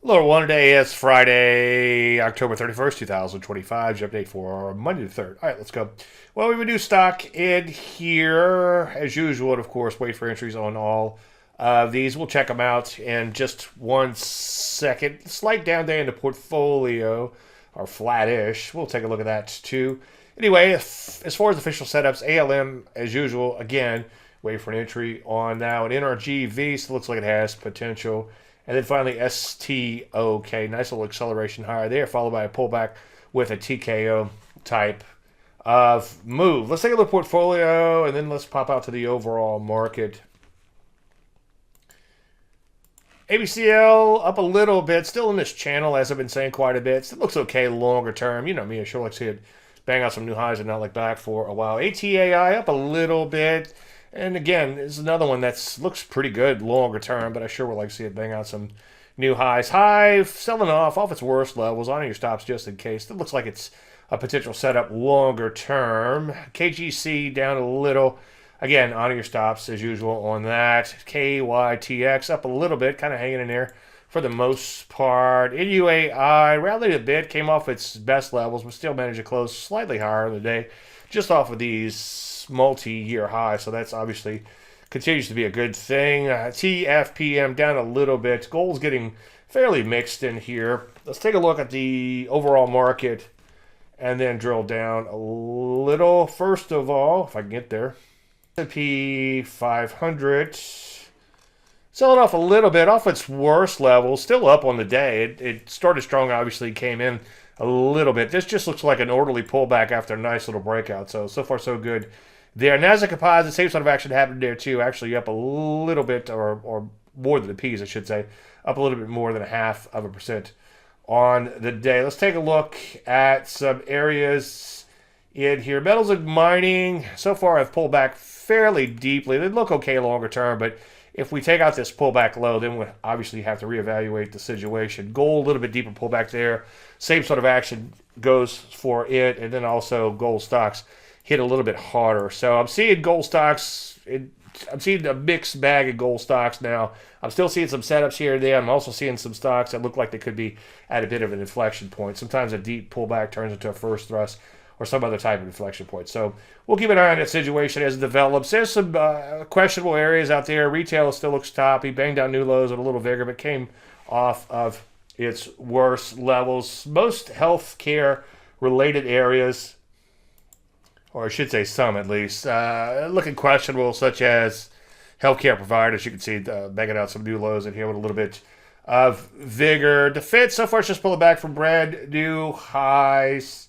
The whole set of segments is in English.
Hello, everyone. Today is Friday, October 31st, 2025. Update for Monday the 3rd. All right, let's go. Well, we have a new stock in here, as usual, and of course, wait for entries on all of these. We'll check them out in just 1 second. Slight down day in the portfolio, or flattish. We'll take a look at that too. Anyway, as far as official setups, ALM, as usual, again, wait for an entry on now. An NRGV, so it looks like it has potential. And then finally, STOK, nice little acceleration higher there, followed by a pullback with a TKO type of move. Let's take a look at the portfolio, and then let's pop out to the overall market. ABCL up a little bit, still in this channel, as I've been saying quite a bit. It looks okay longer term. You know me, I sure like to see it bang out some new highs and not look back for a while. ATAI up a little bit. And again, it's another one that looks pretty good longer term, but I sure would like to see it bang out some new highs. Hive selling off its worst levels on your stops just in case. It looks like it's a potential setup longer term. KGC down a little. Again, on your stops as usual on that. KYTX up a little bit, kind of hanging in there for the most part. NUAI rallied a bit, came off its best levels, but still managed to close slightly higher in the day, just off of these multi-year highs. So that's obviously continues to be a good thing. TFPM down a little bit. Gold's getting fairly mixed in here. Let's take a look at the overall market and then drill down a little. First of all, if I can get there, S&P 500 selling off a little bit off its worst level, still up on the day. It started strong, obviously came in a little bit. This just looks like an orderly pullback after a nice little breakout. So far so good there. Nasdaq Composite, same sort of action happened there too. Actually up a little bit, or more than the P's, I should say. Up a little bit more than 0.5% on the day. Let's take a look at some areas in here. Metals and mining so far have pulled back fairly deeply. They look okay longer term, but if we take out this pullback low, then we obviously have to reevaluate the situation. Gold, a little bit deeper pullback there. Same sort of action goes for it, and then also gold stocks hit a little bit harder. So I'm seeing gold stocks. I'm seeing a mixed bag of gold stocks now. I'm still seeing some setups here and there. I'm also seeing some stocks that look like they could be at a bit of an inflection point. Sometimes a deep pullback turns into a first thrust or some other type of inflection point. So we'll keep an eye on that situation as it develops. There's some questionable areas out there. Retail still looks toppy. Banged down new lows with a little vigor, but came off of its worst levels. Most healthcare related areas, or I should say some at least, looking questionable, such as healthcare providers. You can see banging out some new lows in here with a little bit of vigor. Defense so far is just pulling back from brand new highs.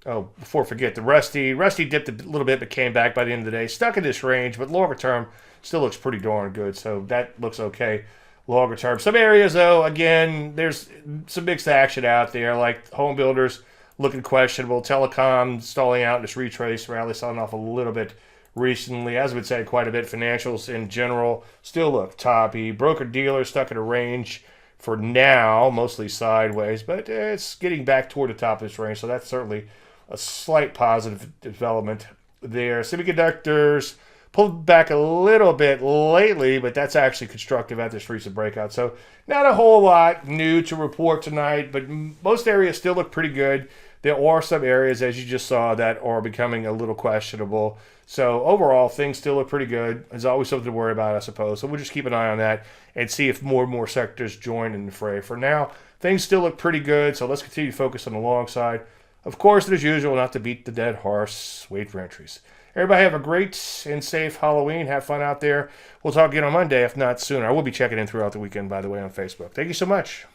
Oh, before I forget, the Rusty dipped a little bit but came back by the end of the day. Stuck in this range, but longer term still looks pretty darn good. So that looks okay longer term. Some areas, though, again, there's some mixed action out there, like home builders looking questionable. Telecom stalling out in this retrace rally, selling off a little bit recently. As I would say, quite a bit. Financials in general still look toppy. Broker-dealers stuck in a range for now, mostly sideways, but it's getting back toward the top of this range, so that's certainly a slight positive development there. Semiconductors pulled back a little bit lately, but that's actually constructive at this recent breakout. So not a whole lot new to report tonight, but most areas still look pretty good. There are some areas, as you just saw, that are becoming a little questionable. So overall, things still look pretty good. There's always something to worry about, I suppose. So we'll just keep an eye on that and see if more and more sectors join in the fray. For now, things still look pretty good, so let's continue to focus on the long side. Of course, as usual, not to beat the dead horse, wait for entries. Everybody have a great and safe Halloween. Have fun out there. We'll talk again on Monday, if not sooner. I will be checking in throughout the weekend, by the way, on Facebook. Thank you so much.